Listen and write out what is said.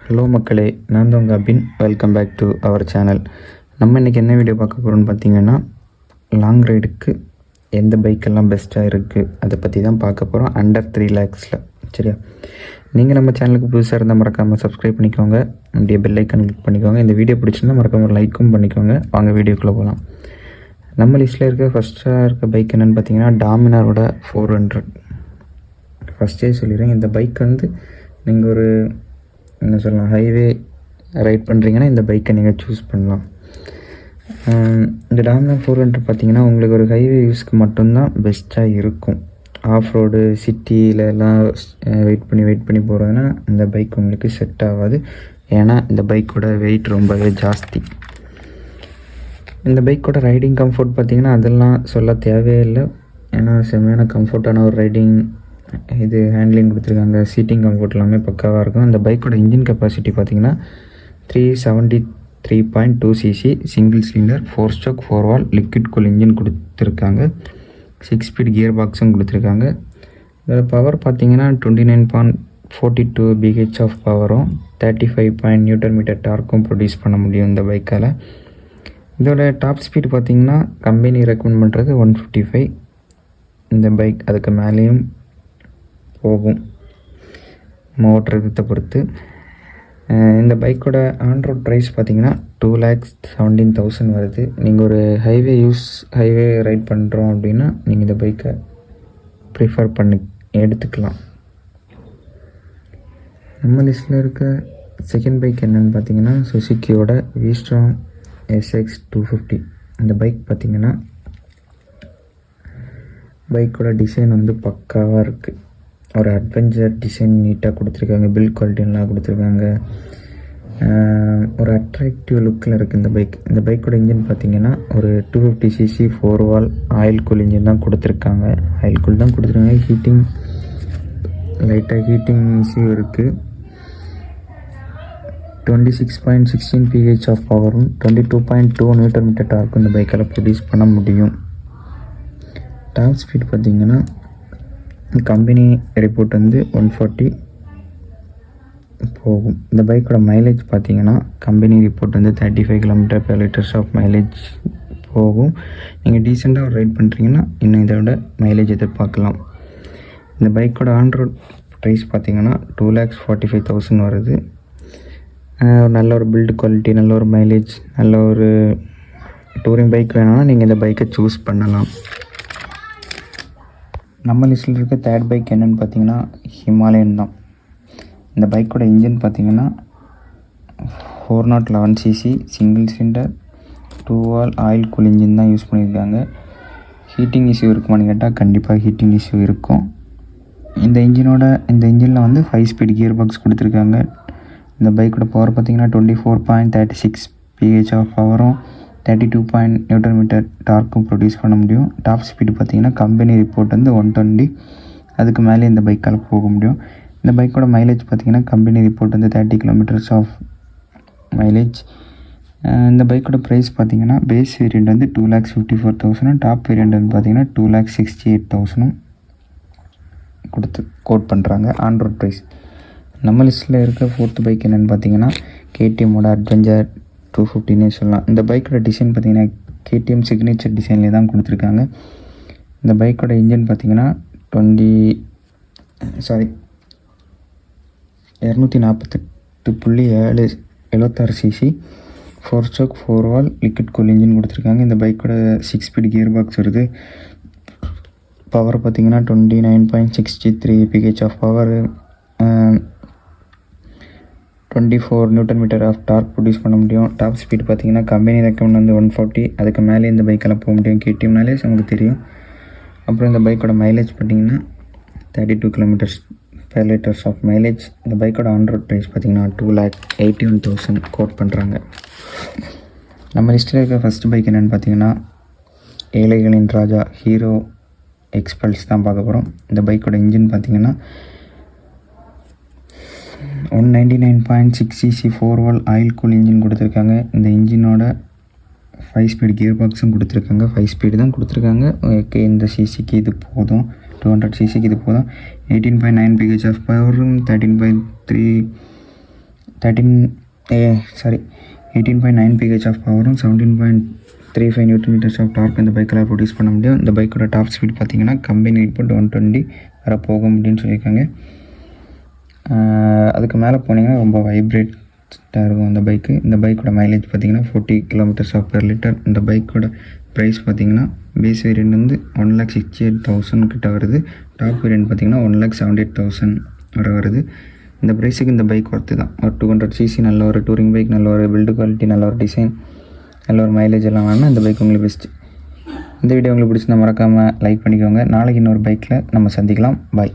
Hello மக்களே, நான் தான் உங்கள் Abin. Welcome back to our channel. நம்ம இன்றைக்கி என்ன வீடியோ பார்க்க போகிறோம்னு பார்த்தீங்கன்னா, லாங் ரைடுக்கு எந்த பைக்கெல்லாம் பெஸ்ட்டாக இருக்குது அதை பற்றி தான் பார்க்க போகிறோம். அண்டர் 3 lakhஸில். சரியா? நீங்கள் நம்ம சேனலுக்கு புதுசாக இருந்தால் மறக்காமல் சப்ஸ்கிரைப் பண்ணிக்கோங்க. அப்படியே பெல் ஐக்கான் கிளிக் பண்ணிக்கோங்க. இந்த வீடியோ பிடிச்சிருந்தால் மறக்காமல் லைக்கும் பண்ணிக்கோங்க. வாங்க வீடியோக்குள்ளே போகலாம். நம்ம லிஸ்ட்டில் இருக்க ஃபஸ்ட்டாக இருக்க பைக் என்னென்னு பார்த்தீங்கன்னா, டாமினாரோட 400. ஃபஸ்ட்டே சொல்லிடுறேன், இந்த பைக் வந்து நீங்கள் ஒரு என்ன சொல்லலாம், ஹைவே ரைட் பண்ணுறீங்கன்னா இந்த பைக்கை நீங்கள் சூஸ் பண்ணலாம். இந்த டாமினார் 400 பார்த்தீங்கன்னா உங்களுக்கு ஒரு ஹைவே யூஸ்க்கு மட்டும்தான் பெஸ்ட்டாக இருக்கும். ஆஃப் ரோடு சிட்டியிலலாம் வெயிட் பண்ணி போகிறதுனா இந்த பைக் உங்களுக்கு செட் ஆகாது. ஏன்னா இந்த பைக்கோட வெயிட் ரொம்பவே ஜாஸ்தி. இந்த பைக்கோட ரைடிங் கம்ஃபர்ட் பார்த்திங்கன்னா அதெல்லாம் சொல்ல தேவையே இல்லை. ஏன்னா செம்மையான கம்ஃபர்ட்டான ஒரு ரைடிங் இது ஹேண்ட்லிங் கொடுத்துருக்காங்க. சீட்டிங் கம்ஃபர்ட் எல்லாமே பக்காவாக இருக்கும். அந்த பைக்கோட இன்ஜின் கெப்பாசிட்டி பார்த்திங்கன்னா 373.2 cc single cylinder 4 stroke 4 valve liquid cool engine கொடுத்துருக்காங்க. 6 ஸ்பீட் கியர் பாக்ஸும் கொடுத்துருக்காங்க. இதோட பவர் பார்த்திங்கன்னா 29.42 BH ஆஃப் பவரும் 35 Nm டார்க்கும் ப்ரொடியூஸ் பண்ண முடியும் இந்த பைக்கால். இதோட டாப் ஸ்பீடு பார்த்திங்கன்னா கம்பெனி ரெக்கமெண்ட் பண்ணுறது 155. இந்த பைக் அதுக்கு மேலேயும் போகும் மோட்டர் விதத்தை பொறுத்து. இந்த பைக்கோட ஆன்ரோட் ப்ரைஸ் பார்த்திங்கன்னா 2,17,000 வருது. நீங்கள் ஒரு ஹைவே ரைட் பண்ணுறோம் அப்படின்னா நீங்கள் இந்த பைக்கை ப்ரிஃபர் பண்ணி எடுத்துக்கலாம். நம்ம லிஸ்ட்டில் இருக்க செகண்ட் பைக் என்னென்னு பார்த்தீங்கன்னா, சுசுக்கியோட V-Strom SX 250. இந்த பைக் பார்த்திங்கன்னா பைக்கோட டிசைன் வந்து பக்காவாக இருக்குது. ஒரு அட்வென்ச்சர் டிசைன் நீட்டாக கொடுத்துருக்காங்க. பில்ட் குவாலிட்டிலாம் கொடுத்துருக்காங்க. ஒரு அட்ராக்டிவ் லுக்கில் இருக்குது இந்த பைக். இந்த பைக்கோட இன்ஜின் பார்த்திங்கன்னா ஒரு 250 cc 4 வால் ஆயில் கூல் இன்ஜின் தான் கொடுத்துருக்காங்க. ஆயில் கூல் தான் கொடுத்துருக்காங்க. லைட்டாக ஹீட்டிங் இஷ்யூ இருக்குது. 26.16 pH ஆஃப் பவரும் 22.2 Nm டார்க்கும் இந்த பைக்கால் ப்ரொடியூஸ் பண்ண முடியும். டாப் ஸ்பீட் பார்த்திங்கன்னா கம்பெனி ரிப்போர்ட் வந்து 140 போகும். இந்த பைக்கோட மைலேஜ் பார்த்திங்கன்னா கம்பெனி ரிப்போர்ட் வந்து 35 km/L ஆஃப் மைலேஜ் போகும். நீங்கள் டீசெண்டாக ஒரு ரைட் பண்ணுறீங்கன்னா இன்னும் இதை விட மைலேஜ் எதிர்பார்க்கலாம். இந்த பைக்கோட ஆன்ரோட் ப்ரைஸ் பார்த்திங்கன்னா 2,45,000 வருது. நல்ல ஒரு பில்டு குவாலிட்டி, நல்ல ஒரு மைலேஜ், நல்ல ஒரு டூரிங் பைக் வேணும்னா நீங்கள் இந்த பைக்கை சூஸ் பண்ணலாம். நம்ம லிஸ்ட்டில் இருக்க தேர்ட் பைக் என்னென்னு பார்த்தீங்கன்னா ஹிமாலயன் தான். இந்த பைக்கோட இன்ஜின் பார்த்தீங்கன்னா 411 cc சிங்கிள் சிலிண்டர் 2 வால் ஆயில் கூல் இன்ஜின் தான் யூஸ் பண்ணியிருக்காங்க. ஹீட்டிங் இஷ்யூ இருக்குமான்னு கேட்டால் கண்டிப்பாக ஹீட்டிங் இஷ்யூ இருக்கும். இந்த இன்ஜினில் வந்து 5 ஸ்பீட் கியர் பாக்ஸ் கொடுத்துருக்காங்க. இந்த பைக்கோட பவர் பார்த்திங்கன்னா 24.36 pH ஆஃப் பவரும் 32 Nm டார்க்கும் ப்ரொடியூஸ் பண்ண முடியும். டாப் ஸ்பீடு பார்த்திங்கன்னா கம்பெனி ரிப்போர்ட் வந்து 120. அதுக்கு மேலே இந்த பைக்கால் போக முடியும். இந்த பைக்கோட மைலேஜ் பார்த்திங்கன்னா கம்பெனி ரிப்போர்ட் வந்து 30 km ஆஃப் மைலேஜ். இந்த பைக்கோட ப்ரைஸ் பார்த்திங்கன்னா பேஸ் வேரியண்ட் வந்து 2,54,000, டாப் வேரியண்ட் வந்து பார்த்திங்கன்னா 2,68,000 கொடுத்து கோட் பண்ணுறாங்க ஆன்ரோட் ப்ரைஸ். நம்ம லிஸ்ட்டில் இருக்க ஃபோர்த் பைக் என்னென்னு பார்த்தீங்கன்னா KTMோட அட்வென்ச்சர் 250னே சொல்லலாம். இந்த பைக்கோட டிசைன் பார்த்திங்கன்னா KTM சிக்னேச்சர் டிசைன்லேயே தான் கொடுத்துருக்காங்க. இந்த பைக்கோட இன்ஜின் பார்த்திங்கன்னா 248.76 cc 4 stroke 4 valve liquid cool engine கொடுத்துருக்காங்க. இந்த பைக்கோட 6 ஸ்பீட் கியர் பாக்ஸ் வருது. பவர் பார்த்திங்கன்னா 29.63 pH of power 24 Nm of torque produce பண்ண முடியும். டாப் ஸ்பீட் பார்த்திங்கன்னா கம்பெனி ரெக்கமெண்ட் வந்து 140. அதுக்கு மேலே இந்த பைக்கால் போக முடியும். KTMனாலே நமக்கு தெரியும். அப்புறம் இந்த பைக்கோட மைலேஜ் பார்த்திங்கன்னா 32 km/L ஆஃப் மைலேஜ். இந்த பைக்கோட ஆன்ரோட் ப்ரைஸ் பார்த்திங்கன்னா 2,81,000 கோட் பண்ணுறாங்க. நம்ம லிஸ்ட்டில் இருக்க ஃபஸ்ட் பைக் என்னென்னு பார்த்தீங்கன்னா ஏழைகளின் ராஜா ஹீரோ எக்ஸ்பல்ஸ் தான் பார்க்க போகிறோம். இந்த பைக்கோட இன்ஜின் பார்த்திங்கன்னா 199.6 cc 4 வால் ஆயில் கூல் இன்ஜின் கொடுத்துருக்காங்க. இந்த இன்ஜினோட 5 ஸ்பீட் கியர் பாக்ஸும் கொடுத்துருக்காங்க. 5 ஸ்பீடு தான் கொடுத்துருக்காங்க. ஓகே, இந்த சிசிக்கு இது போதும். 200 cc இது போதும். 18.9 pH ஆஃப் பவரும் 13.3 18.9 pH ஆஃப் பவரும் 17.35 நியூட்டன் மீட்டர்ஸ் ஆஃப் டார்க் இந்த பைக்கில் ப்ரொடியூஸ் பண்ண முடியும். இந்த பைக்கோட டாப் ஸ்பீட் பார்த்திங்கன்னா கம்பெனி இன்புட் 120 வர போகும் அப்படின்னு சொல்லியிருக்காங்க. அதுக்கு மேலே போனீங்கன்னா ரொம்ப வைப்ரேட்டாக இருக்கும் அந்த பைக்கு. இந்த பைக்கோட மைலேஜ் பார்த்திங்கன்னா 40 கிலோமீட்டர்ஸ் ஆஃப் பெர் லிட்டர். இந்த பைக்கோட ப்ரைஸ் பார்த்திங்கன்னா பேஸ் வேரியன்ட் வந்து 1,68,000 கிட்ட வருது. டாப் வேரியன்ட் பார்த்திங்கன்னா 1,78,000 வர வருது. இந்த ப்ரைஸுக்கு இந்த பைக் ஒர்த்து தான். ஒரு 200cc நல்ல ஒரு டூரிங் பைக், நல்ல ஒரு பில்டு குவாலிட்டி, நல்ல ஒரு டிசைன், நல்ல ஒரு மைலேஜ் எல்லாம் வேணும்னா இந்த பைக் உங்களுக்கு பெஸ்ட்டு. இந்த வீடியோ உங்களுக்கு பிடிச்சிருந்தா மறக்காமல் லைக் பண்ணிக்கோங்க. நாளைக்கு இன்னொரு பைக்கில் நம்ம சந்திக்கலாம். பாய்.